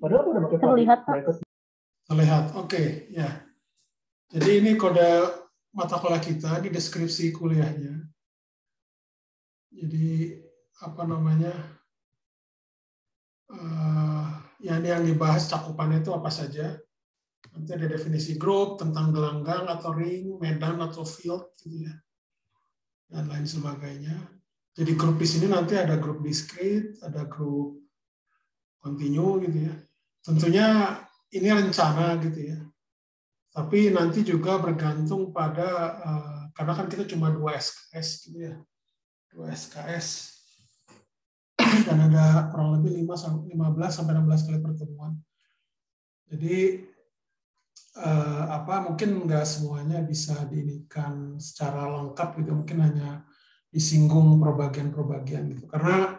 Padahal aku udah pakai Terlihat, Pak. Terlihat, oke, ya. Jadi ini kode mata kuliah kita, di deskripsi kuliahnya. Jadi apa namanya? Yang dibahas cakupannya itu apa saja. Nanti ada definisi grup, tentang gelanggang atau ring, medan atau field, gitu ya. Dan lain sebagainya. Jadi grup di sini nanti ada grup discrete, ada grup continue gitu ya. Tentunya ini rencana gitu ya. Tapi nanti juga bergantung pada, karena kan kita cuma 2 SKS gitu ya. 2 SKS. Dan ada kurang lebih 15 sampai 16 kali pertemuan. Jadi mungkin nggak semuanya bisa diinikan secara lengkap gitu, mungkin hanya disinggung perbagian-perbagian gitu. Karena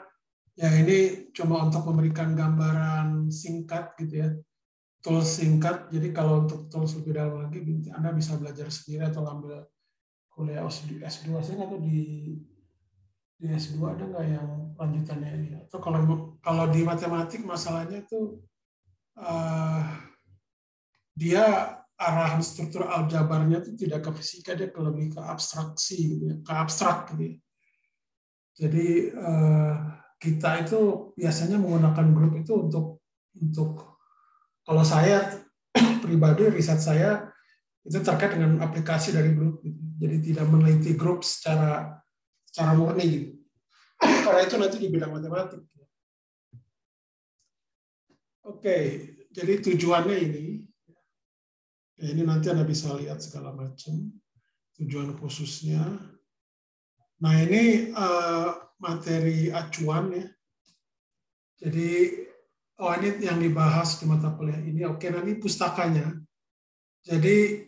ya ini cuma untuk memberikan gambaran singkat gitu ya, tools singkat. Jadi kalau untuk tools lebih dalam lagi, Anda bisa belajar sendiri atau ambil kuliah S2. Saya nggak tahu di S2 ada nggak yang lanjutannya ini. Atau kalau di matematik masalahnya itu dia arahan struktur aljabarnya itu tidak ke fisika, dia lebih ke abstraksi gitu ya, ke abstrak gitu ya. Jadi kita itu biasanya menggunakan grup itu untuk kalau saya pribadi, riset saya itu terkait dengan aplikasi dari grup gitu. Jadi tidak meneliti grup secara murni gitu. Karena itu nanti di bidang matematik. Oke, jadi tujuannya ini. Ya, ini nanti Anda bisa lihat segala macam tujuan khususnya. Nah ini materi acuan ya. Jadi ini yang dibahas di mata kuliah ini. Oke, nanti pustakanya. Jadi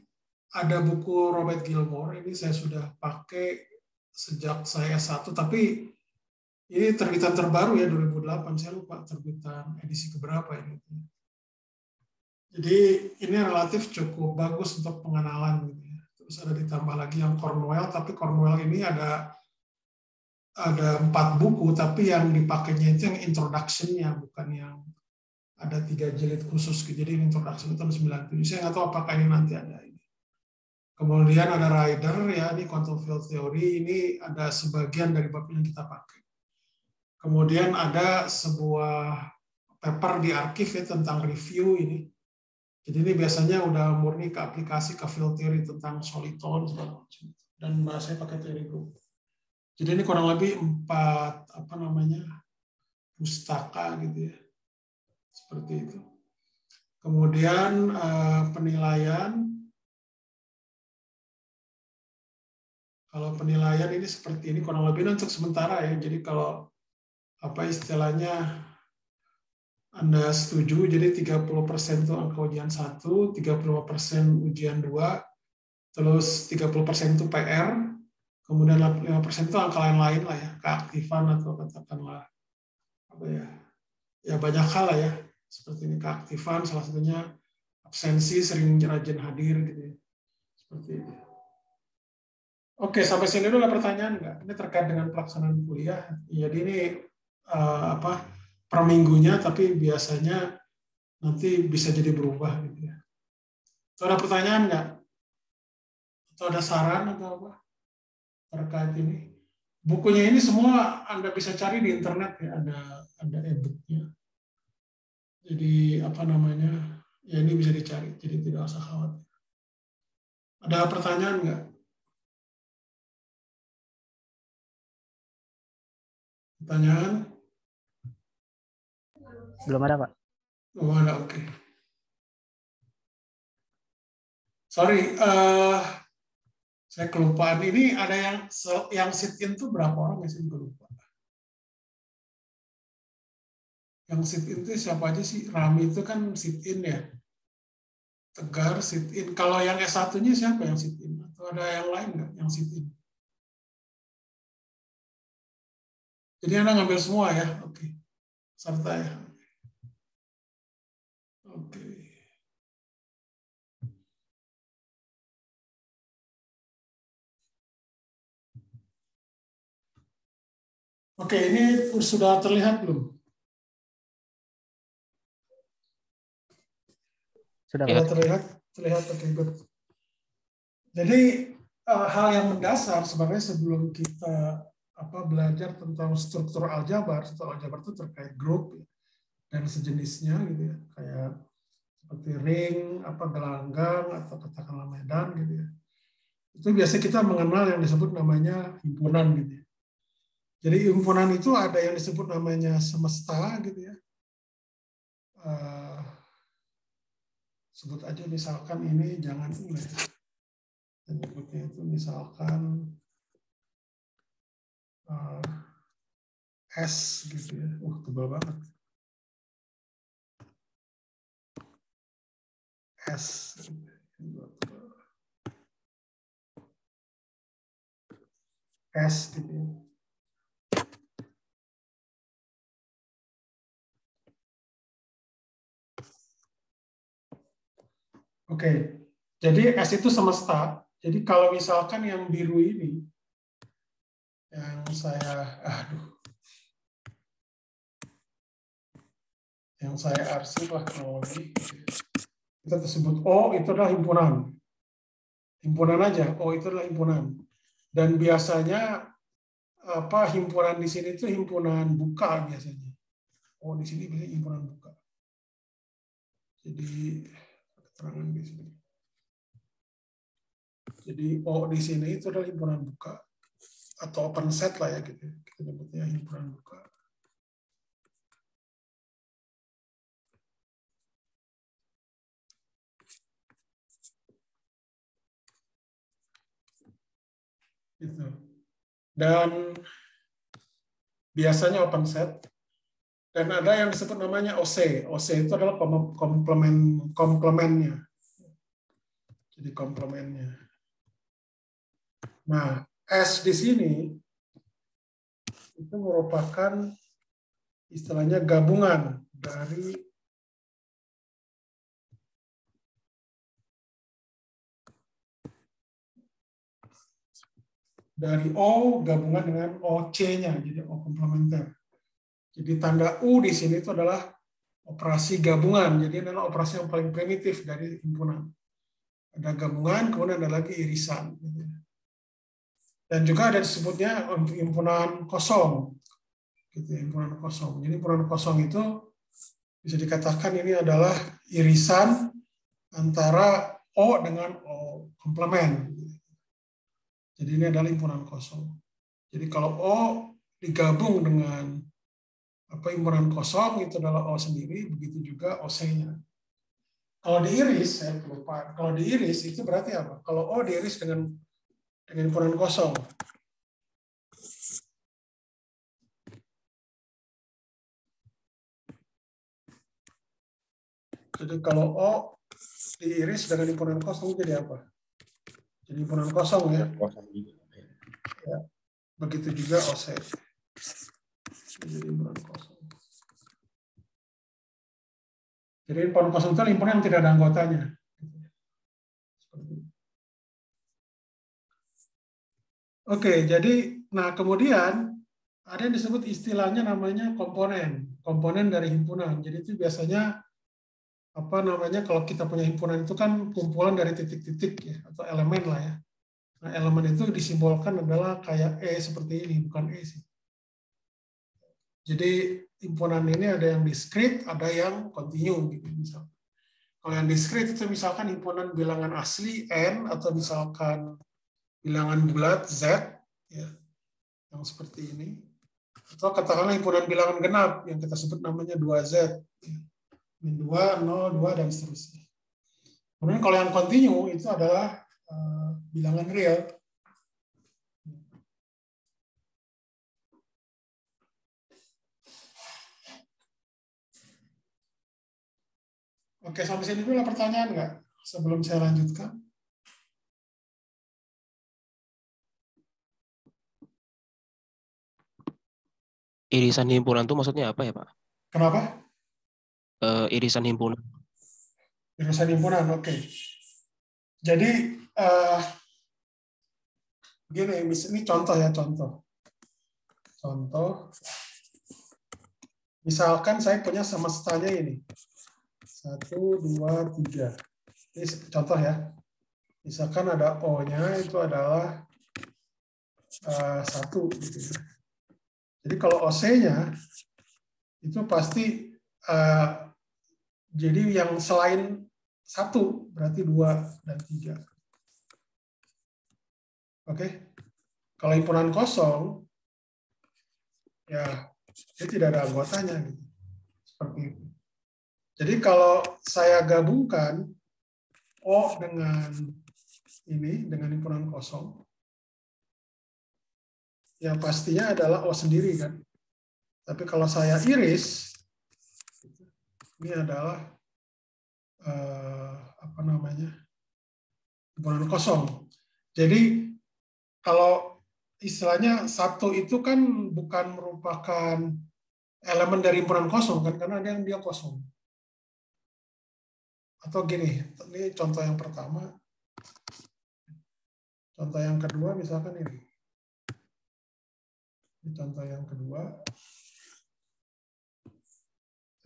ada buku Robert Gilmore. Ini saya sudah pakai sejak saya S1, tapi ini terbitan terbaru ya 2008. Saya lupa terbitan edisi keberapa ini. Jadi ini relatif cukup bagus untuk pengenalan gitu ya. Terus ada ditambah lagi yang Cornwell, tapi Cornwell ini ada 4 buku, tapi yang dipakainya itu yang introduction-nya, bukan yang ada 3 jilid khusus. Jadi introduction tahun 97. Saya nggak tahu apakah ini nanti ada ini. Kemudian ada Rider ya, ini quantum field theory, ini ada sebagian dari bab yang kita pakai. Kemudian ada sebuah paper di archive ya, tentang review ini. Jadi ini biasanya udah murni ke aplikasi, ke field theory tentang soliton segala macam. Dan bahasanya pakai teori grup. Jadi ini kurang lebih 4 pustaka gitu ya. Seperti itu. Kemudian penilaian. Kalau penilaian ini seperti ini kurang lebih untuk sementara ya. Jadi kalau istilahnya Anda setuju, jadi 30% itu angka ujian 1, 35% ujian 2, terus 30% itu PR, kemudian 5% itu angka lain-lain lah ya, keaktifan atau katakanlah ya banyak hal lah ya, seperti ini keaktifan, salah satunya absensi, sering rajin hadir gitu ya, seperti itu. Oke, sampai sini dulu ada pertanyaan nggak? Ini terkait dengan pelaksanaan kuliah. Jadi ini per minggunya, tapi biasanya nanti bisa jadi berubah gitu ya. Ada pertanyaan nggak? Atau ada saran atau apa terkait ini? Bukunya ini semua Anda bisa cari di internet ya, ada e-booknya. Jadi ya ini bisa dicari, jadi tidak usah khawatir. Ada pertanyaan nggak? Pertanyaan? Belum ada, Pak. Oh, ada, oke. Sorry, saya kelupaan. Ini ada yang sit-in tuh berapa orang ya, saya juga lupa. Yang sit-in itu siapa aja sih? Rami itu kan sit-in ya. Tegar sit-in. Kalau yang S1-nya siapa yang sit-in? Atau ada yang lain nggak yang sit-in? Jadi Anda ngambil semua ya? Oke. Serta ya? Oke. Oke, ini sudah terlihat belum? Sudah terlihat oke, good. Jadi hal yang mendasar sebenarnya sebelum kita belajar tentang struktur aljabar itu terkait grup dan sejenisnya gitu ya, kayak seperti ring, gelanggang atau katakanlah medan gitu ya. Itu biasa kita mengenal yang disebut namanya himpunan gitu ya. Jadi himpunan itu ada yang disebut namanya semesta gitu ya. Sebut aja misalkan ini jangan ini. Menyebutnya itu misalkan S gitu ya. Tebal banget. S. S gitu ya. Oke, jadi S itu semesta. Jadi kalau misalkan yang biru ini, yang arsip lah kalau ini, kita tersebut O itu adalah himpunan. Himpunan aja, O itu adalah himpunan. Dan biasanya himpunan di sini itu himpunan buka biasanya. O di sini biasanya himpunan buka. Jadi keterangan di sini. Jadi O di sini itu adalah himpunan buka atau open set lah ya gitu. Kita nyebutnya himpunan buka. Gitu. Dan biasanya open set. Dan ada yang disebut namanya OC. OC itu adalah komplemennya. Jadi komplemennya. Nah, S di sini itu merupakan istilahnya gabungan dari O gabungan dengan OC-nya, jadi O komplementer. Jadi tanda U di sini itu adalah operasi gabungan, jadi adalah operasi yang paling primitif dari himpunan. Ada gabungan, kemudian ada lagi irisan. Dan juga ada disebutnya himpunan kosong. Gitu, himpunan kosong. Jadi himpunan kosong itu bisa dikatakan ini adalah irisan antara O dengan O komplement. Jadi ini adalah himpunan kosong. Jadi kalau O digabung dengan himpunan kosong itu adalah O sendiri, begitu juga OC-nya. Kalau diiris, saya lupa. Kalau diiris itu berarti apa? Kalau O diiris dengan himpunan kosong. Jadi kalau O diiris dengan himpunan kosong jadi apa? Jadi himpunan kosong ya. Ya. Begitu juga OC. Jadi himpunan kosong. Jadi himpunan kosong itu himpunan yang tidak ada anggotanya. Oke, jadi kemudian ada yang disebut istilahnya namanya komponen. Komponen dari himpunan. Jadi itu biasanya kalau kita punya himpunan itu kan kumpulan dari titik-titik ya, atau elemen lah ya. Nah, elemen itu disimbolkan adalah kayak E seperti ini, bukan E sih. Jadi himpunan ini ada yang diskrit, ada yang kontinu gitu misalnya. Kalau yang diskrit itu misalkan himpunan bilangan asli N atau misalkan bilangan bulat Z ya, yang seperti ini. Atau katakanlah himpunan bilangan genap yang kita sebut namanya 2Z. Ya. Min 2, 0, 2, dan seterusnya. Kemudian kalau yang kontinu itu adalah bilangan real. Oke, sampai sini dulu ada pertanyaan nggak? Sebelum saya lanjutkan. Irisan himpunan itu maksudnya apa ya, Pak? Kenapa? Irisan himpunan. Irisan himpunan, oke. Jadi, gini, ini contoh ya, contoh. Misalkan saya punya semestanya ini. 1, 2, 3. Ini contoh ya. Misalkan ada O-nya itu adalah 1. Gitu ya. Jadi kalau OC-nya itu pasti jadi yang selain 1 berarti 2 dan 3. Oke. Kalau himpunan kosong ya dia tidak ada anggotanya gitu. Seperti itu. Jadi kalau saya gabungkan O dengan ini dengan himpunan kosong, ya pastinya adalah O sendiri kan. Tapi kalau saya iris, ini adalah apa namanya, himpunan kosong. Jadi kalau istilahnya 1 itu kan bukan merupakan elemen dari himpunan kosong kan, karena ada yang dia kosong. Atau gini, ini contoh yang pertama. Contoh yang kedua misalkan ini. Ini contoh yang kedua.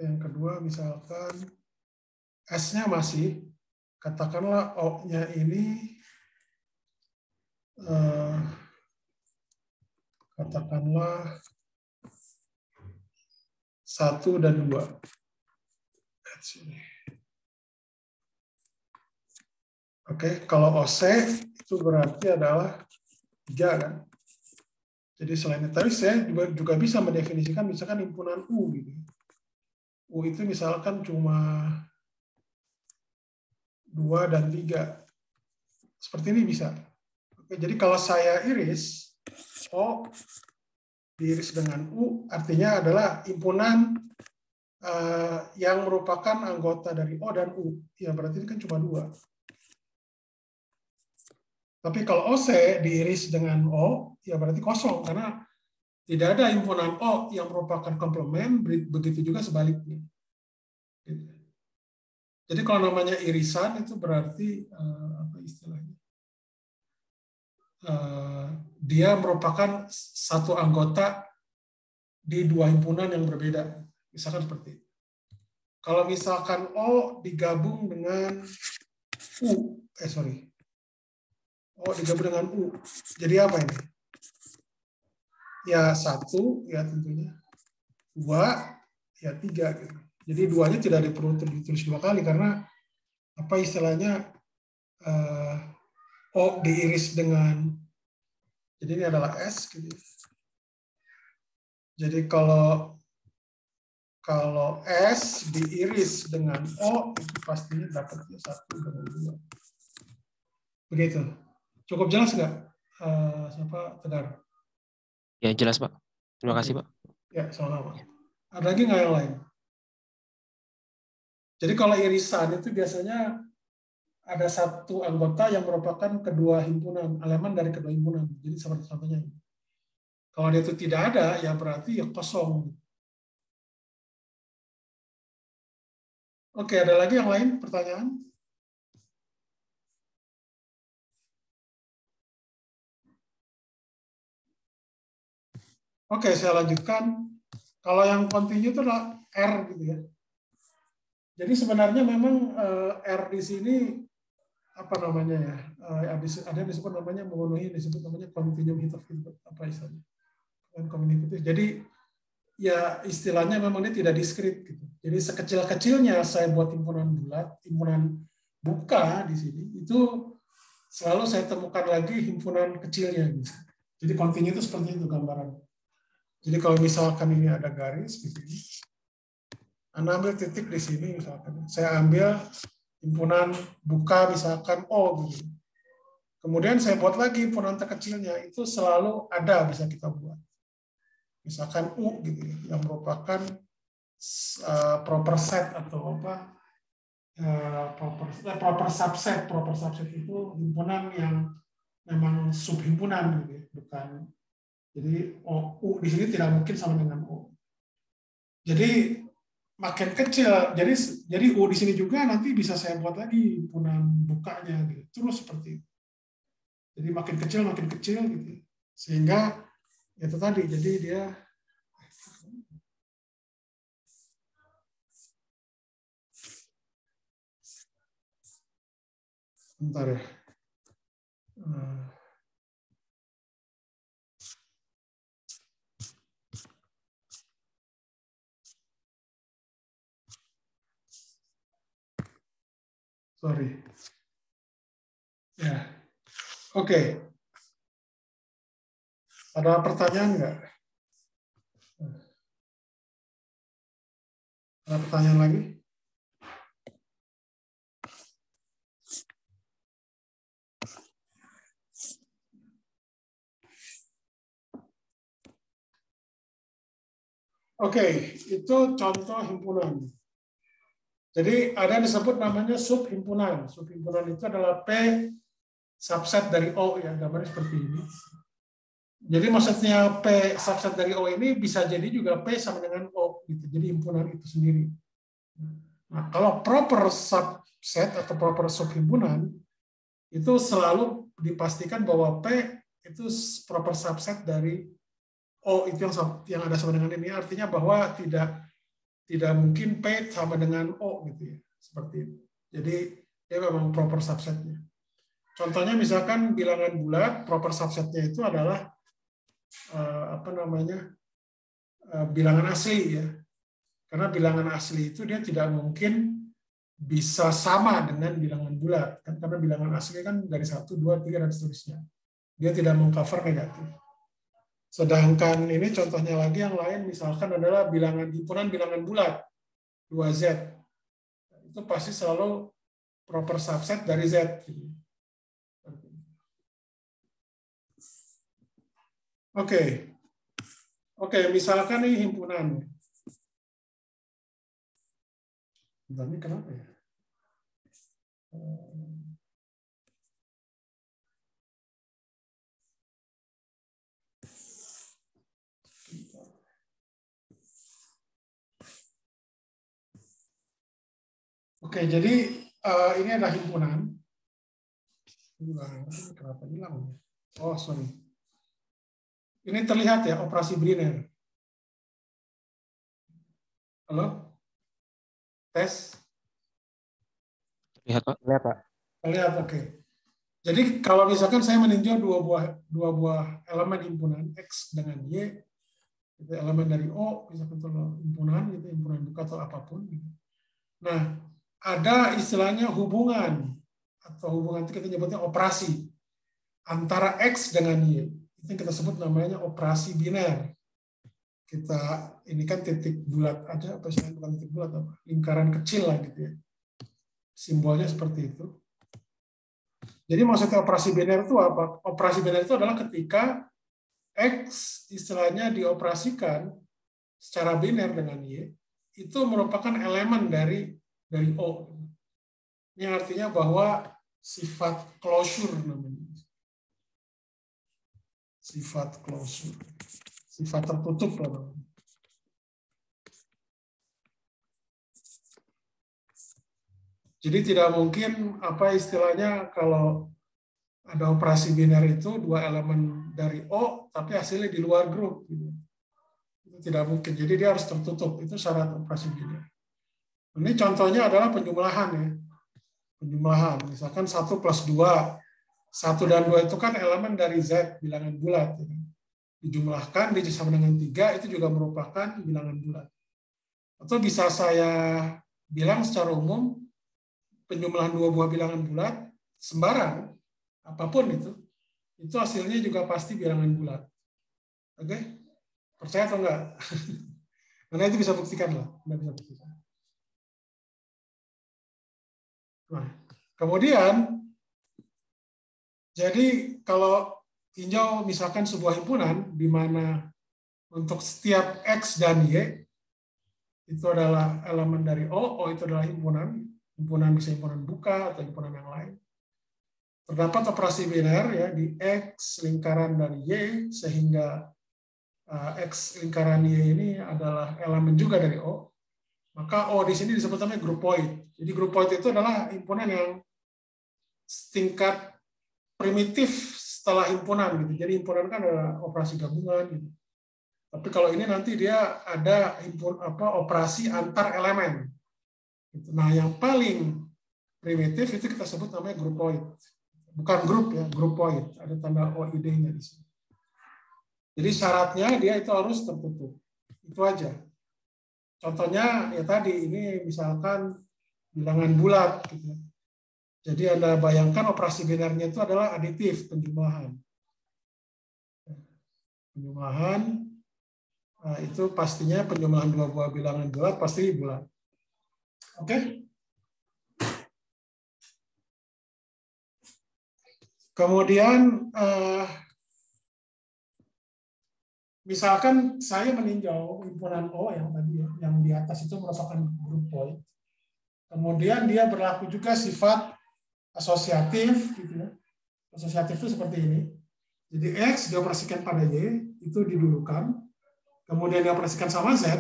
Yang kedua misalkan S-nya masih, katakanlah O-nya ini katakanlah 1 dan 2. Oke, kalau OC itu berarti adalah 3 kan. Jadi selain itu, tapi saya juga bisa mendefinisikan misalkan himpunan U gitu. U itu misalkan cuma 2 dan 3. Seperti ini bisa. Oke, jadi kalau saya iris, O diiris dengan U, artinya adalah himpunan yang merupakan anggota dari O dan U. Ya, berarti ini kan cuma 2. Tapi kalau OC diiris dengan O, ya berarti kosong, karena tidak ada himpunan O yang merupakan komplement, begitu juga sebaliknya. Jadi kalau namanya irisan itu berarti apa istilahnya? Dia merupakan satu anggota di 2 himpunan yang berbeda. Misalkan seperti itu. Kalau misalkan O digabung dengan U, O digabung dengan U, jadi apa ini? Ya 1, ya tentunya 2, ya 3. Gitu. Jadi 2-nya tidak perlu ditulis 2 kali karena apa istilahnya O diiris dengan, jadi ini adalah S. Gitu. Jadi kalau S diiris dengan O itu pastinya dapatnya 1 dan 2. Begitu. Cukup jelas nggak? Siapa Tegar? Ya, jelas, Pak. Terima kasih, Pak. Ya, sama-sama. Ada lagi nggak yang lain? Jadi kalau irisan itu biasanya ada satu anggota yang merupakan kedua himpunan, elemen dari kedua himpunan. Jadi seperti contohnya. Kalau dia itu tidak ada, ya berarti ya kosong. Oke, ada lagi yang lain pertanyaan? Oke, saya lanjutkan. Kalau yang continue itu adalah R gitu ya. Jadi sebenarnya memang R di sini apa namanya ya? Ada yang disebut namanya memenuhi, disebut namanya continuum heat of input, apa istilahnya? Jadi ya istilahnya memang ini tidak diskrit gitu. Jadi sekecil-kecilnya saya buat himpunan bulat, himpunan buka di sini itu selalu saya temukan lagi himpunan kecilnya gitu. Jadi continue itu seperti itu gambaran. Jadi kalau misalkan ini ada garis di sini, Anda ambil titik di sini misalkan. Saya ambil himpunan buka misalkan O gitu. Kemudian saya buat lagi himpunan terkecilnya, itu selalu ada bisa kita buat. Misalkan U gitu ya, yang merupakan proper set atau apa? Proper subset. Proper subset itu himpunan yang memang subhimpunan gitu ya, bukan. Jadi U di sini tidak mungkin sama dengan O. Jadi makin kecil, jadi U di sini juga nanti bisa saya buat lagi himpunan bukanya gitu. Terus seperti itu. Jadi makin kecil gitu. Sehingga itu tadi, jadi dia Bentar ya. Sorry. Ya. Oke. Ada pertanyaan nggak? Ada pertanyaan lagi? Oke, itu contoh himpunan. Jadi ada yang disebut namanya subhimpunan. Subhimpunan itu adalah P subset dari O, ya, gambarnya seperti ini. Jadi maksudnya P subset dari O ini bisa jadi juga P sama dengan O, gitu. Jadi himpunan itu sendiri. Nah, kalau proper subset atau proper subhimpunan itu selalu dipastikan bahwa P itu proper subset dari O, itu yang ada sama dengan ini. Artinya bahwa tidak mungkin P sama dengan O, gitu ya, seperti itu. Jadi dia memang proper subsetnya. Contohnya misalkan bilangan bulat, proper subsetnya itu adalah bilangan asli, ya. Karena bilangan asli itu dia tidak mungkin bisa sama dengan bilangan bulat, kan, karena bilangan asli kan dari 1, 2, 3 dan seterusnya. Dia tidak mengcover negatif. Sedangkan ini contohnya lagi yang lain, misalkan adalah himpunan bilangan bulat 2Z. Itu pasti selalu proper subset dari Z. Oke, misalkan ini himpunan. Ini kenapa ya? Oke, jadi ini adalah himpunan. Kenapa hilang? Oh, sorry. Ini terlihat ya, operasi biner. Halo? Tes? Lihat, Pak. Lihat, Pak. Terlihat, oke. Jadi kalau misalkan saya meninjau dua buah elemen himpunan X dengan Y, itu elemen dari O, misalkan himpunan, itu himpunan buka atau apapun. Nah, ada istilahnya hubungan, atau hubungan itu kita nyebutnya operasi antara X dengan Y. Itu yang kita sebut namanya operasi biner. Ini kan titik bulat aja, apa sih, bukan titik bulat, apa, lingkaran kecil lah gitu ya. Simbolnya seperti itu. Jadi maksudnya operasi biner itu apa? Operasi biner itu adalah ketika X istilahnya dioperasikan secara biner dengan Y, itu merupakan elemen dari O. Ini artinya bahwa sifat closure namanya. Sifat closure. Sifat tertutup namanya. Jadi tidak mungkin apa istilahnya kalau ada operasi biner itu dua elemen dari O tapi hasilnya di luar grup. Itu tidak mungkin. Jadi dia harus tertutup. Itu syarat operasi biner. Ini contohnya adalah penjumlahan ya. Penjumlahan. Misalkan 1 plus 2. 1 dan 2 itu kan elemen dari Z, bilangan bulat. Ya. Dijumlahkan, sama dengan 3, itu juga merupakan bilangan bulat. Atau bisa saya bilang secara umum, penjumlahan 2 buah bilangan bulat, sembarang, apapun itu hasilnya juga pasti bilangan bulat. Oke? Percaya atau enggak? Karena itu bisa buktikan lah. Bisa buktikan. Nah, kemudian, jadi kalau tinjau misalkan sebuah himpunan, di mana untuk setiap X dan Y, itu adalah elemen dari O itu adalah himpunan bisa himpunan buka atau himpunan yang lain. Terdapat operasi biner ya di X lingkaran dari Y, sehingga X lingkaran Y ini adalah elemen juga dari O. Maka O di sini disebut namanya grupoid. Jadi grupoid itu adalah himpunan yang tingkat primitif setelah himpunan gitu. Jadi himpunan kan adalah operasi gabungan gitu. Tapi kalau ini nanti dia ada operasi antar elemen. Nah, yang paling primitif itu kita sebut namanya groupoid. Bukan grup ya, groupoid. Ada tanda OID-nya di sini. Jadi syaratnya dia itu harus tertutup. Itu aja. Contohnya ya tadi ini misalkan bilangan bulat gitu. Jadi Anda bayangkan operasi binernya itu adalah aditif, penjumlahan. Penjumlahan itu pastinya penjumlahan dua buah bilangan bulat pasti bulat. Oke? Kemudian misalkan saya meninjau himpunan O yang tadi ya, yang di atas itu merupakan groupoid. Kemudian dia berlaku juga sifat asosiatif, gitu ya. Asosiatif itu seperti ini. Jadi X dioperasikan pada Y itu didulukan, kemudian dioperasikan sama Z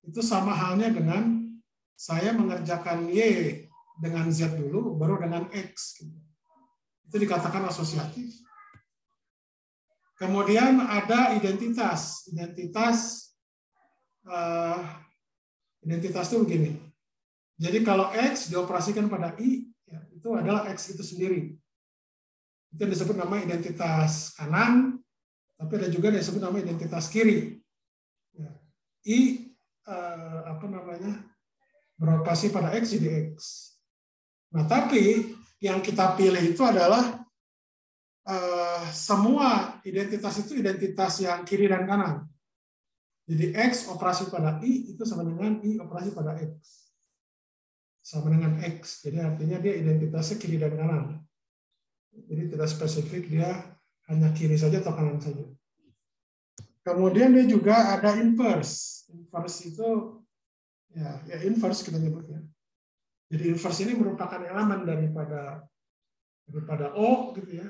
itu sama halnya dengan saya mengerjakan Y dengan Z dulu, baru dengan X. Gitu. Itu dikatakan asosiatif. Kemudian ada identitas. Identitas itu begini. Jadi kalau X dioperasikan pada I, ya, itu adalah X itu sendiri. Itu yang disebut nama identitas kanan, tapi ada juga yang disebut nama identitas kiri. Ya. I beroperasi pada X jadi X. Nah, tapi yang kita pilih itu adalah semua identitas itu identitas yang kiri dan kanan. Jadi X operasi pada I itu sama dengan I operasi pada X. Sama dengan X. Jadi artinya dia identitasnya kiri dan kanan. Jadi tidak spesifik, dia hanya kiri saja atau kanan saja. Kemudian dia juga ada inverse. Inverse itu ya inverse kita nyebutnya. Jadi inverse ini merupakan elemen daripada O gitu ya.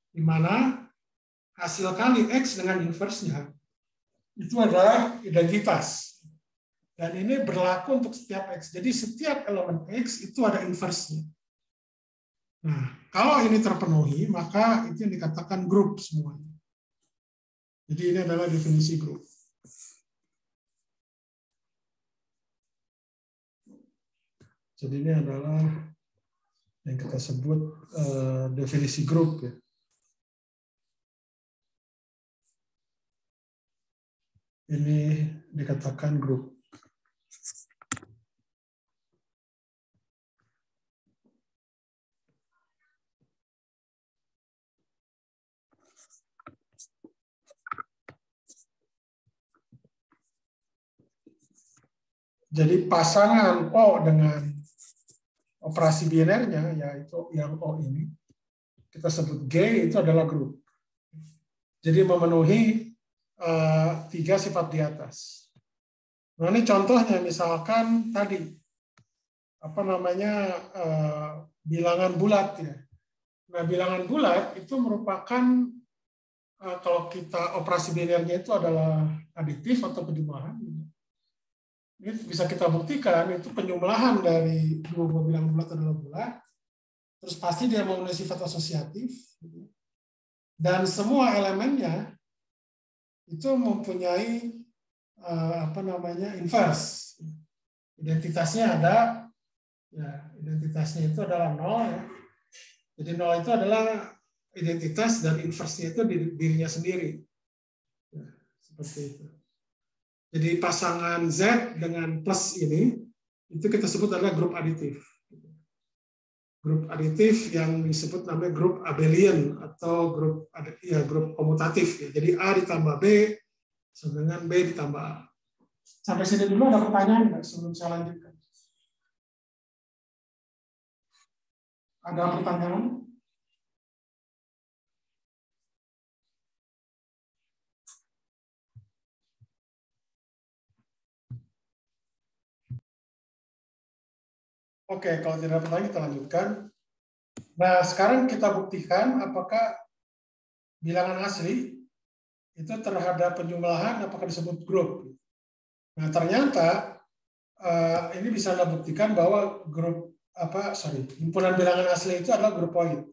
Di mana hasil kali X dengan inverse-nya itu adalah identitas. Dan ini berlaku untuk setiap X. Jadi setiap elemen X itu ada inverse-nya. Nah, kalau ini terpenuhi, maka itu yang dikatakan grup semuanya. Jadi ini adalah definisi grup. Jadi ini adalah yang kita sebut definisi grup ya. Ini dikatakan grup. Jadi pasangan O dengan operasi binernya, yaitu yang O ini, kita sebut G, itu adalah grup. Jadi memenuhi 3 sifat di atas. Nah ini contohnya, misalkan tadi, bilangan bulat ya. Nah bilangan bulat itu merupakan, kalau kita operasi binernya itu adalah aditif atau penjumlahan. Ini bisa kita buktikan itu penjumlahan dari dua buah bilangan bulat adalah bulat. Terus pasti dia memenuhi sifat asosiatif. Dan semua elemennya itu mempunyai inverse. Identitasnya ada, ya, identitasnya itu adalah 0 ya. Jadi 0 itu adalah identitas dan inverse-nya itu dirinya sendiri. Ya, seperti itu. Jadi pasangan Z dengan plus ini, itu kita sebut adalah grup aditif. Grup aditif yang disebut namanya grup abelian atau grup komutatif. Ya. Jadi A ditambah B sama dengan B ditambah A. Sampai sini dulu ada pertanyaan nggak sebelum saya lanjutkan? Ada pertanyaan? Oke, kalau tidak ada pertanyaan kita lanjutkan. Nah, sekarang kita buktikan apakah bilangan asli itu terhadap penjumlahan apakah disebut grup. Nah, ternyata ini bisa Anda buktikan bahwa himpunan bilangan asli itu adalah groupoid.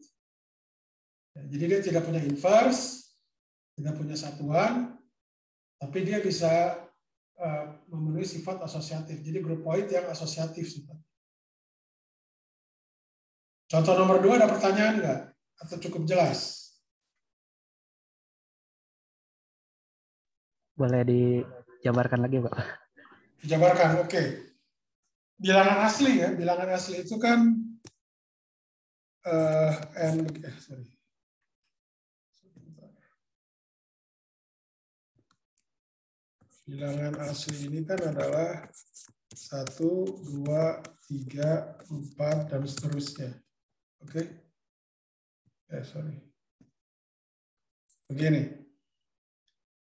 Jadi dia tidak punya inverse, tidak punya satuan, tapi dia bisa memenuhi sifat asosiatif. Jadi groupoid yang asosiatif sifat. Contoh nomor 2 ada pertanyaan nggak? Atau cukup jelas? Boleh dijabarkan lagi, Pak? Dijabarkan, oke. Bilangan asli ya, bilangan asli itu kan sorry. Bilangan asli ini kan adalah 1, 2, 3, 4, dan seterusnya. Oke? Sorry. Begini.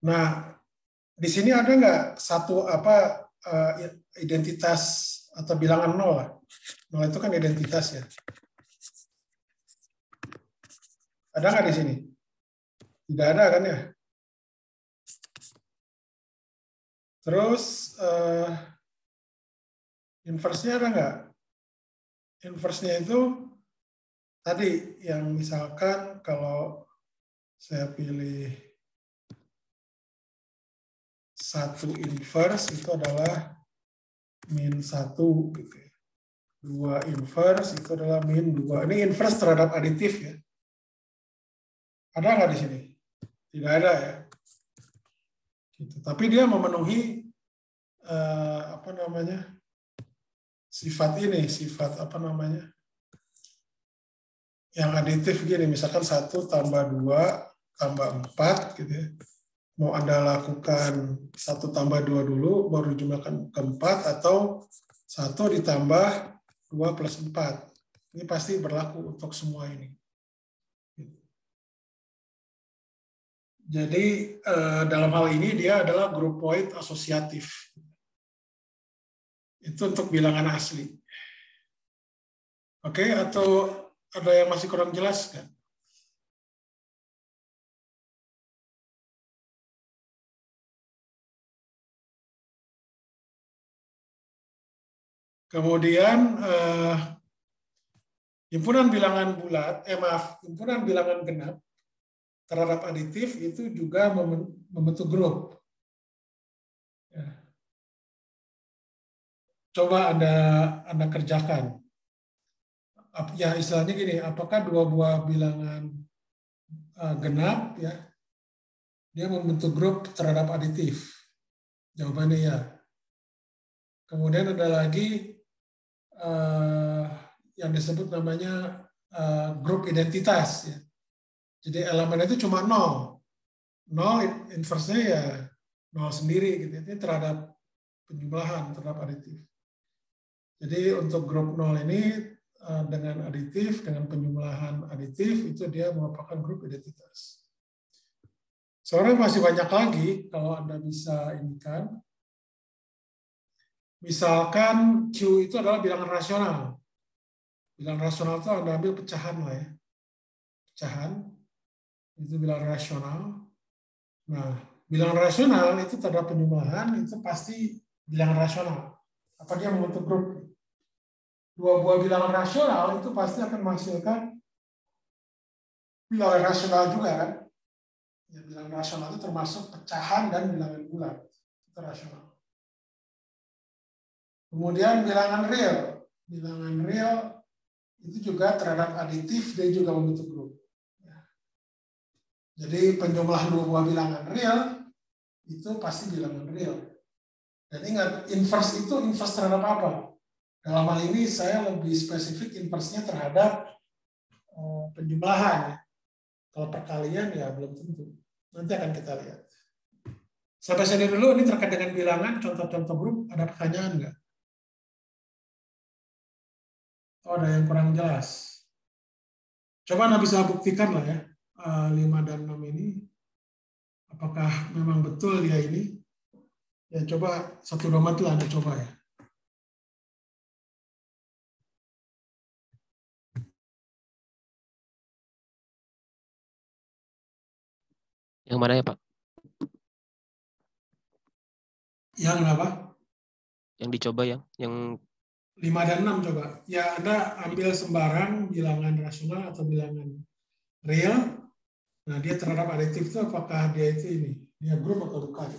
Nah, di sini ada nggak satu identitas atau bilangan 0 lah. 0 itu kan identitas ya. Ada nggak di sini? Tidak ada kan ya? Terus inverse-nya ada nggak? Inverse-nya itu tadi yang misalkan kalau saya pilih 1 inverse itu adalah min 1 gitu ya. 2 inverse itu adalah min 2. Ini inverse terhadap aditif ya. Ada nggak di sini? Tidak ada ya. Gitu. Tapi dia memenuhi sifat ini, sifat yang aditif gini, misalkan 1 tambah 2 tambah 4 gitu ya. Mau Anda lakukan 1 tambah 2 dulu, baru jumlahkan ke 4, atau 1 ditambah 2 plus 4. Ini pasti berlaku untuk semua ini. Jadi dalam hal ini dia adalah group point asosiatif. Itu untuk bilangan asli. Oke, atau ada yang masih kurang jelas kan? Kemudian himpunan bilangan bulat, himpunan bilangan genap terhadap aditif itu juga membentuk grup. Ya. Coba Anda kerjakan. Ya istilahnya gini, apakah dua buah bilangan genap ya dia membentuk grup terhadap aditif? Jawabannya ya. Kemudian ada lagi yang disebut namanya grup identitas ya. Jadi elemen itu cuma 0. 0 inverse-nya ya 0 sendiri gitu. Ini terhadap penjumlahan, terhadap aditif. Jadi untuk grup 0 ini dengan aditif, dengan penjumlahan aditif, itu dia merupakan grup identitas. Sebenarnya masih banyak lagi kalau Anda bisa indikan. Misalkan Q itu adalah bilangan rasional. Bilangan rasional itu Anda ambil pecahan lah ya. Pecahan, itu bilangan rasional. Nah, bilangan rasional itu terhadap penjumlahan, itu pasti bilangan rasional. Apa dia membentuk grup? Dua buah bilangan rasional itu pasti akan menghasilkan bilangan rasional juga kan? Ya, bilangan rasional itu termasuk pecahan dan bilangan bulat. Itu rasional. Kemudian bilangan real. Bilangan real itu juga terhadap aditif, dia juga membentuk grup. Ya. Jadi penjumlahan dua buah bilangan real itu pasti bilangan real. Dan ingat, inverse itu inverse terhadap apa? Dalam hal ini saya lebih spesifik inverse-nya terhadap penjumlahan. Kalau perkalian ya belum tentu. Nanti akan kita lihat. Sampai sini dulu, ini terkait dengan bilangan, contoh-contoh grup, ada pertanyaan nggak? Oh, ada yang kurang jelas. Coba Anda bisa buktikan lah ya, 5 dan 6 ini. Apakah memang betul dia ini? Ya coba satu domain itu Anda coba ya. Yang mana ya, Pak? Yang apa? Yang dicoba yang 5 dan 6 coba. Ya Anda ambil sembarang bilangan rasional atau bilangan real. Nah, dia terhadap aditif itu apakah dia itu ini? Dia grup atau bukan?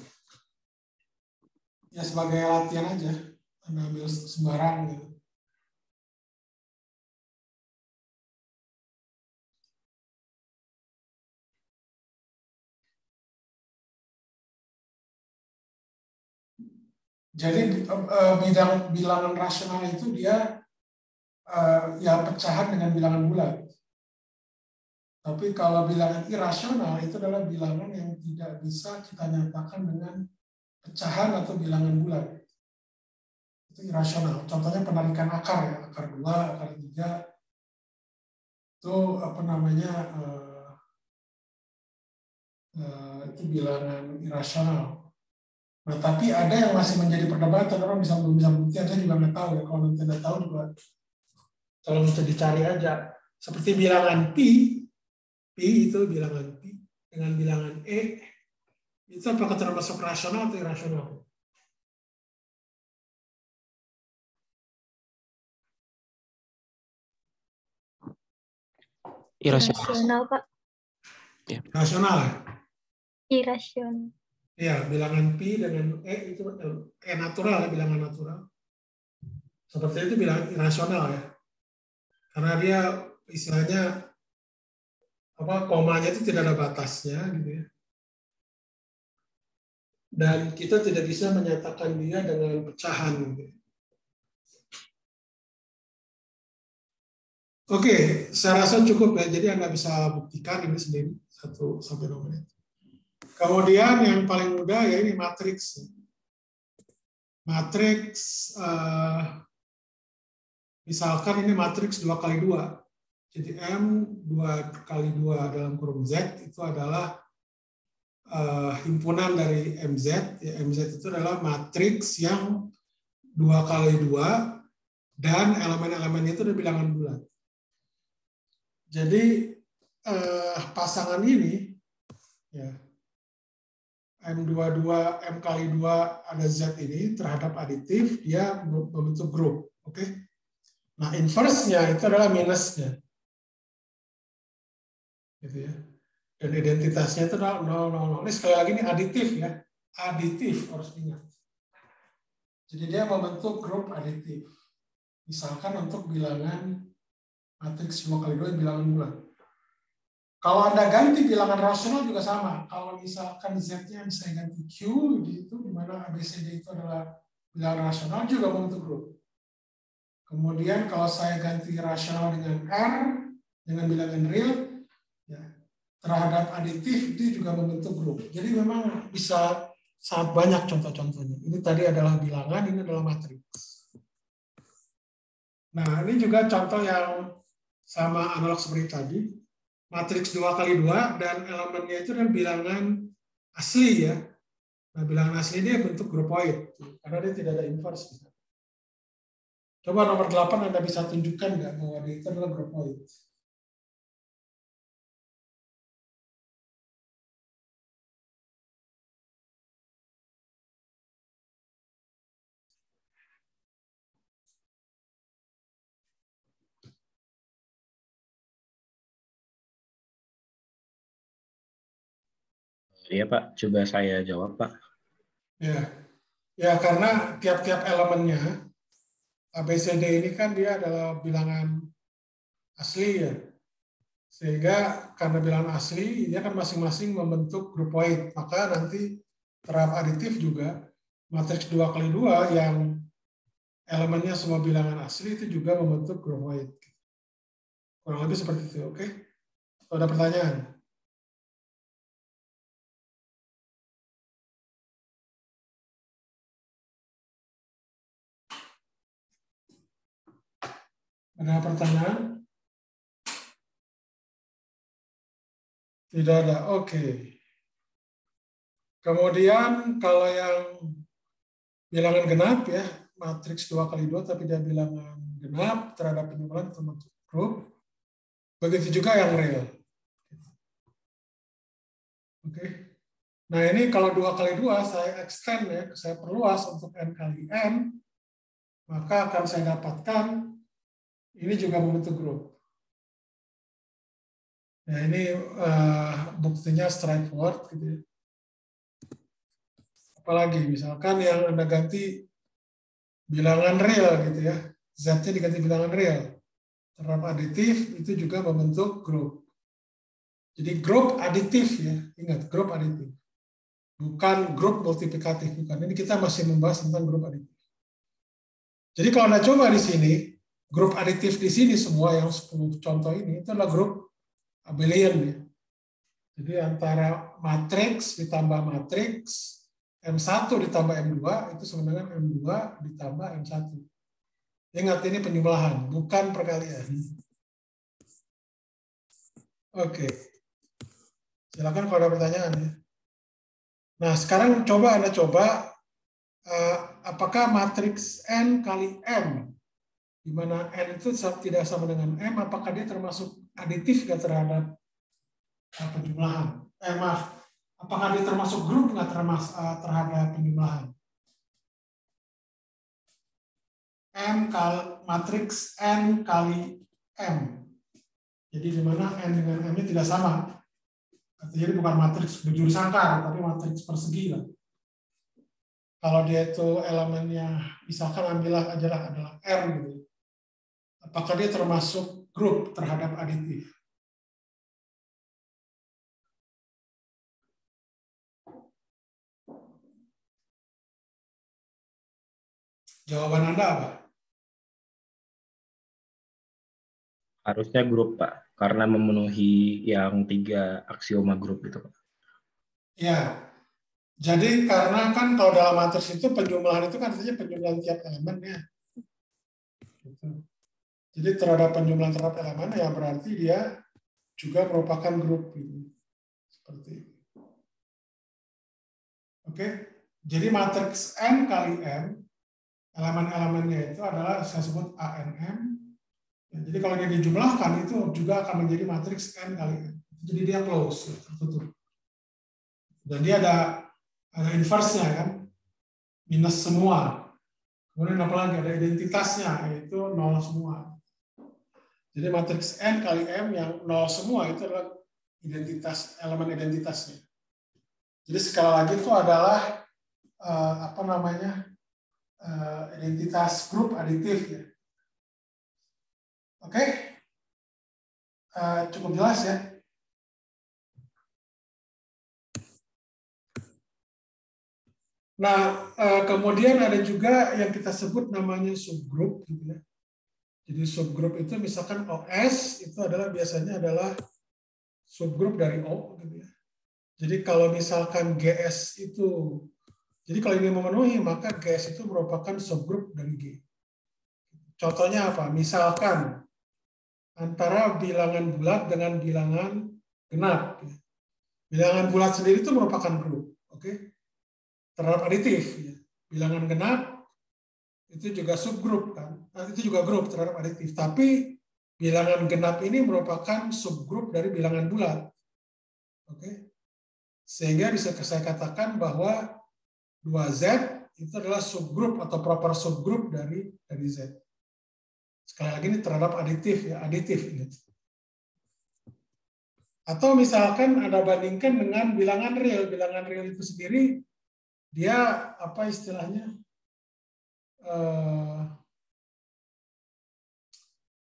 Ya sebagai latihan aja. Anda ambil sembarang gitu. Jadi bidang bilangan rasional itu dia ya pecahan dengan bilangan bulat. Tapi kalau bilangan irasional itu adalah bilangan yang tidak bisa kita nyatakan dengan pecahan atau bilangan bulat. Itu irasional. Contohnya penarikan akar ya, akar 2, akar 3. Itu apa namanya? Itu bilangan irasional. Nah, tapi ada yang masih menjadi perdebatan, orang belum bisa buktikan, saya juga nggak tahu ya. Kalau nanti nggak tahu juga, kalau bisa dicari aja. Seperti bilangan pi itu bilangan pi dengan bilangan e, itu apakah termasuk rasional atau irasional? Irasional. Pak. Rasional ya? Irasional. Iya, bilangan pi dengan e itu e natural ya, bilangan natural. Seperti itu bilangan irasional ya. Karena dia istilahnya komanya itu tidak ada batasnya gitu ya. Dan kita tidak bisa menyatakan dia dengan pecahan gitu. Oke, saya rasa cukup ya. Jadi Anda bisa buktikan ini sendiri 1 sampai 2 menit. Kemudian yang paling mudah ya ini matriks. Matriks misalkan ini matriks 2 kali 2. Jadi M 2 kali 2 dalam kurung Z itu adalah himpunan dari MZ. Ya, MZ itu adalah matriks yang 2 kali 2 dan elemen-elemennya itu ada bilangan bulat. Jadi pasangan ini ya M22 M kali 2 ada Z ini terhadap aditif dia membentuk grup, oke? Nah, inverse-nya itu adalah minusnya. Gitu ya. Dan identitasnya itu adalah 0, 0, 0. Ini sekali lagi ini aditif ya. Aditif harus ingat. Jadi dia membentuk grup aditif. Misalkan untuk bilangan matriks 2 kali 2 bilangan bulat. Kalau Anda ganti bilangan rasional juga sama. Kalau misalkan Z-nya saya ganti Q, di situ di mana ABCD itu adalah bilangan rasional juga membentuk grup. Kemudian kalau saya ganti rasional dengan R, dengan bilangan real, ya, terhadap aditif itu juga membentuk grup. Jadi memang bisa sangat banyak contoh-contohnya. Ini tadi adalah bilangan, ini adalah matriks. Nah, ini juga contoh yang sama analog seperti tadi. Matriks 2 kali 2 dan elemennya itu adalah bilangan asli ya. Nah, bilangan asli dia bentuk grupoid karena dia tidak ada inverse. Coba nomor 8 Anda bisa tunjukkan nggak bahwa dia itu adalah grupoid? Iya Pak, coba saya jawab Pak. Ya karena tiap-tiap elemennya ABCD ini kan dia adalah bilangan asli ya, sehingga karena bilangan asli dia kan masing-masing membentuk grupoid, maka nanti terhadap aditif juga matriks 2 kali 2 yang elemennya semua bilangan asli itu juga membentuk grupoid. Kurang lebih seperti itu, oke? Ada pertanyaan? Ada pertanyaan? Tidak ada, oke. Kemudian kalau yang bilangan genap ya, matriks 2 kali 2 tapi dia bilangan genap terhadap penyimpulan terbentuk grup. Begitu juga yang real. Oke. Nah ini kalau 2 kali 2 saya extend ya, saya perluas untuk N kali N, maka akan saya dapatkan ini juga membentuk grup. Nah ini buktinya straightforward gitu ya. Apalagi misalkan yang Anda ganti bilangan real gitu ya, Z-nya diganti bilangan real. Terhadap aditif itu juga membentuk grup. Jadi grup aditif ya, ingat grup aditif. bukan grup multiplikatif, bukan. Ini kita masih membahas tentang grup aditif. Jadi kalau Anda coba di sini, grup aditif di sini semua yang 10 contoh ini itu adalah grup abelian ya. Jadi antara matriks ditambah matriks, M1 ditambah M2 itu sama dengan M2 ditambah M1. Ingat ini penjumlahan, bukan perkalian. Oke. Silakan kalau ada pertanyaan ya. Nah, sekarang Anda coba apakah matriks N kali M, di mana N itu tidak sama dengan M, apakah dia termasuk aditif nggak terhadap penjumlahan? Maaf, apakah dia termasuk grup nggak terhadap penjumlahan? Matriks N kali M. Jadi di mana N dengan M-nya tidak sama. Artinya bukan matriks bujur sangkar, tapi matriks persegi lah. Kalau dia itu elemennya, misalkan adalah R gitu. Apakah dia termasuk grup terhadap aditif? Jawaban Anda apa? Harusnya grup, Pak, karena memenuhi yang 3 aksioma grup itu, Pak. Ya, jadi karena kan kalau dalam matriks itu penjumlahan itu kan artinya penjumlahan tiap elemen ya. Jadi terhadap penjumlahan terhadap elemen ya berarti dia juga merupakan grup gitu. Seperti itu. Oke, jadi matriks N kali M, elemen-elemennya itu adalah saya sebut ANM. Ya, jadi kalau dia dijumlahkan itu juga akan menjadi matriks N kali M. Jadi dia close, tertutup. Dan dia ada inverse-nya kan, minus semua. Kemudian apa lagi? Ada identitasnya, yaitu 0 semua. Jadi matriks N kali M yang 0 semua itu adalah elemen identitasnya. Jadi sekali lagi itu adalah identitas grup aditif ya. Oke, cukup jelas ya. Nah, kemudian ada juga yang kita sebut namanya subgrup, gitu ya. Jadi subgrup itu misalkan OS itu biasanya adalah subgrup dari O, gitu ya. Jadi kalau misalkan GS itu, jadi kalau ini memenuhi maka GS itu merupakan subgrup dari G. Contohnya apa? Misalkan antara bilangan bulat dengan bilangan genap. Bilangan bulat sendiri itu merupakan grup, oke? Terhadap aditif. Ya. Bilangan genap itu juga subgrup kan, itu juga grup terhadap aditif. Tapi bilangan genap ini merupakan subgrup dari bilangan bulat, oke? Sehingga bisa saya katakan bahwa 2Z itu adalah subgrup atau proper subgrup dari Z. Sekali lagi ini terhadap aditif ya, aditif ini. Atau misalkan Anda bandingkan dengan bilangan real. Bilangan real itu sendiri dia apa istilahnya?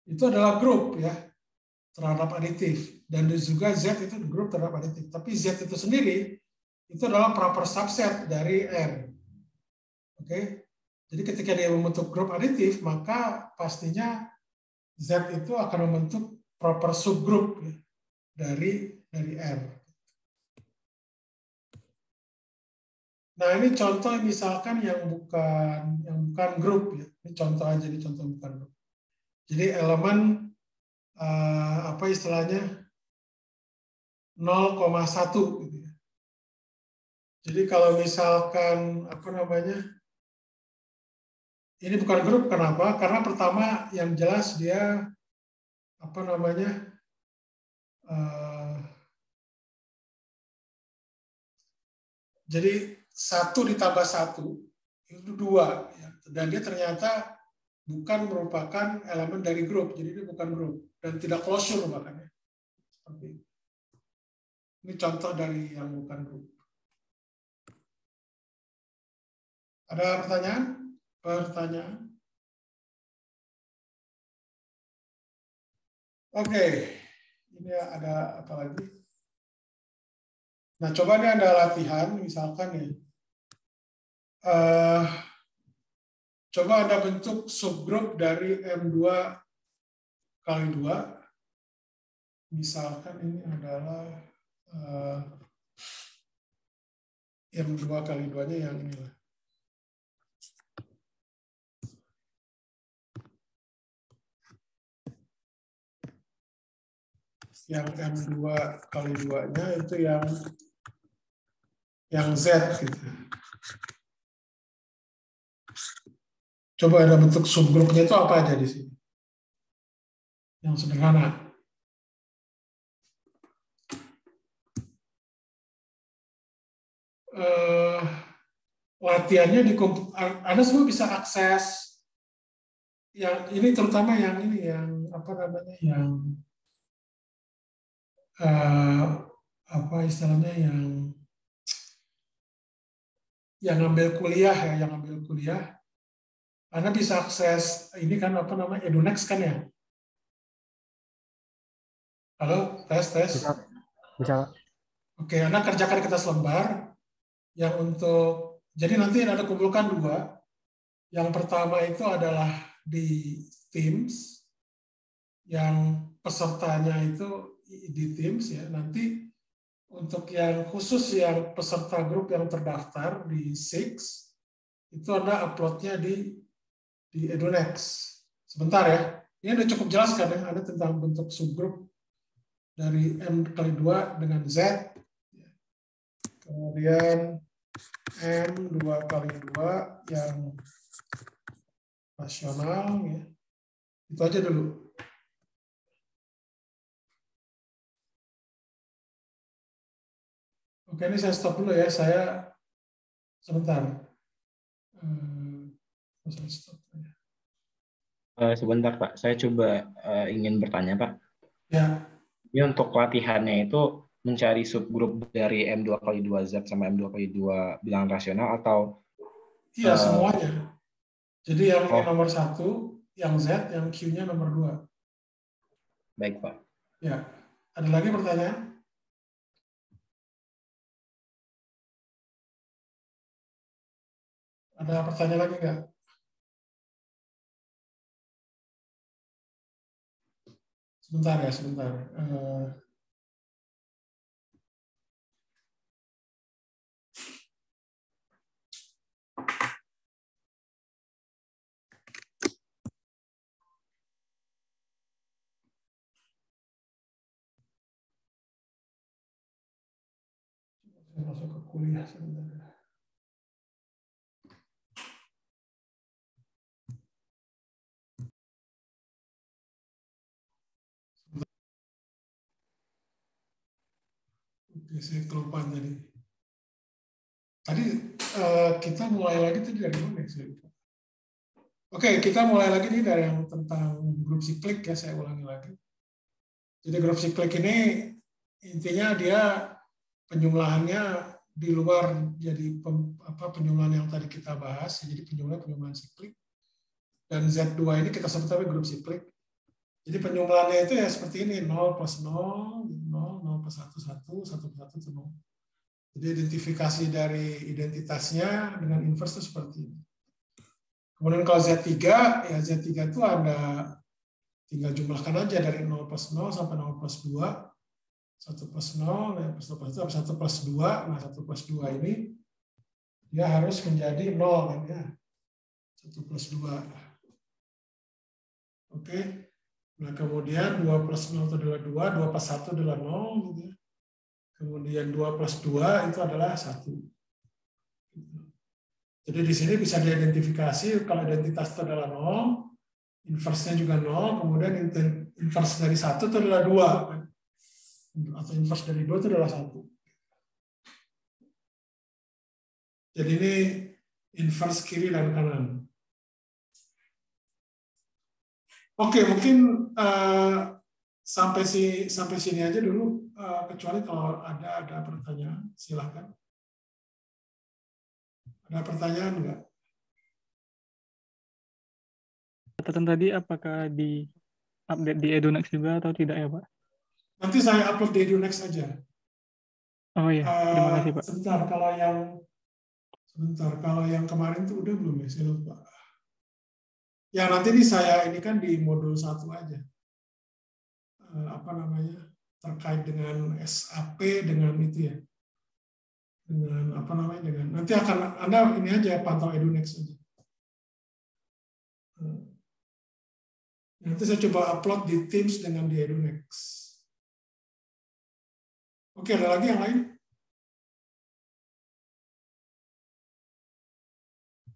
Itu adalah grup ya terhadap aditif, dan juga Z itu grup terhadap aditif. Tapi Z itu sendiri itu adalah proper subset dari R. Oke. Jadi ketika dia membentuk grup aditif, maka pastinya Z itu akan membentuk proper subgroup ya, dari R. Nah, ini contoh misalkan yang bukan grup ya. Ini contoh aja, ini contoh bukan grup. Jadi elemen apa istilahnya 0,1 gitu ya. Jadi kalau misalkan apa namanya, ini bukan grup, kenapa? Karena pertama yang jelas dia apa namanya jadi 1 ditambah 1 itu 2 ya. Dan dia ternyata bukan merupakan elemen dari grup, jadi dia bukan grup dan tidak closure makanya. Seperti itu. Ini contoh dari yang bukan grup. Ada pertanyaan? Pertanyaan? Oke. Ini ada apa lagi? Nah, coba ini ada latihan, misalkan ya. Coba Anda bentuk subgrup dari M2 kali 2. Misalkan ini adalah M2 kali 2-nya yang inilah. Yang M2 kali 2-nya itu yang Z gitu. Coba ada bentuk subgrupnya itu apa aja di sini? Yang sederhana. Latihannya di Anda semua bisa akses yang ini, terutama yang ini, yang apa namanya, apa istilahnya, yang ngambil kuliah ya, yang ngambil kuliah. Anda bisa akses ini kan, apa namanya, Edunext kan ya? Halo, tes. Bisa. Oke, Anda kerjakan kertas lembar yang untuk, jadi nanti Anda kumpulkan 2. Yang pertama itu adalah di Teams, yang pesertanya itu di Teams ya. Nanti untuk yang khusus, yang peserta grup yang terdaftar di Six, itu Anda uploadnya di Edunext. Sebentar ya, ini udah cukup jelas kan ya, ada tentang bentuk subgrup dari M kali 2 dengan Z. Kemudian M2 kali 2 yang rasional ya. Itu aja dulu. Oke, ini saya stop dulu ya. Saya sebentar. Saya stop ya. Sebentar Pak, saya coba ingin bertanya Pak. Ya. Ini untuk latihannya itu mencari subgrup dari M2 kali 2 Z sama M2 kali 2 bilangan rasional atau? Iya, semuanya. Jadi yang nomor 1, yang Z, yang Q-nya nomor 2. Baik Pak. Ya. Ada lagi pertanyaan? Ada pertanyaan lagi nggak? Sebentar ya, sebentar. Saya masuk ke kuliah sebentar. Oke, saya kelupaan tadi. Tadi kita mulai lagi tadi dari mana ya? Oke, kita mulai lagi nih dari yang tentang grup siklik ya, saya ulangi lagi. Jadi grup siklik ini intinya dia penjumlahannya di luar, jadi penjumlahan yang tadi kita bahas, jadi penjumlahan siklik. Dan Z2 ini kita sebut grup siklik. Jadi penjumlahannya itu ya seperti ini, 0 plus 0, 0 plus 1, 1, 1 plus 1 itu 0. Jadi identifikasi dari identitasnya dengan inverse itu seperti ini. Kemudian kalau Z3, ya Z3 itu Anda tinggal jumlahkan aja dari 0 plus 0 sampai 0 plus 2. 1 plus 0, 1 plus 2, 1 plus 2. Nah, 1 plus 2 ini dia harus menjadi 0 kan ya. 1 plus 2. Oke. Nah, kemudian 2 plus 0 itu adalah 2, 2 plus 1 adalah 0 gitu ya. Kemudian 2 plus 2 itu adalah 1. Jadi di sini bisa diidentifikasi kalau identitas itu adalah 0, inverse-nya juga 0, kemudian inverse dari 1 itu adalah 2. Atau inverse dari 2 itu adalah 1. Jadi ini inverse kiri dan kanan. Oke, mungkin sampai sini aja dulu, kecuali kalau ada pertanyaan, silakan. Ada pertanyaan enggak? Catatan tadi apakah di update di Edunext juga atau tidak ya Pak? Nanti saya upload di Edunext aja. Oh iya, terima kasih Pak. Sebentar, kalau yang kemarin tuh udah belum ya? Saya lupa. Ya nanti ini saya ini kan di modul 1 aja. Apa namanya? Terkait dengan SAP dengan itu ya. Dengan apa namanya? Dengan nanti akan Anda ini aja pantau EduNext aja. Nanti saya coba upload di Teams dengan di EduNext. Oke, ada lagi yang lain?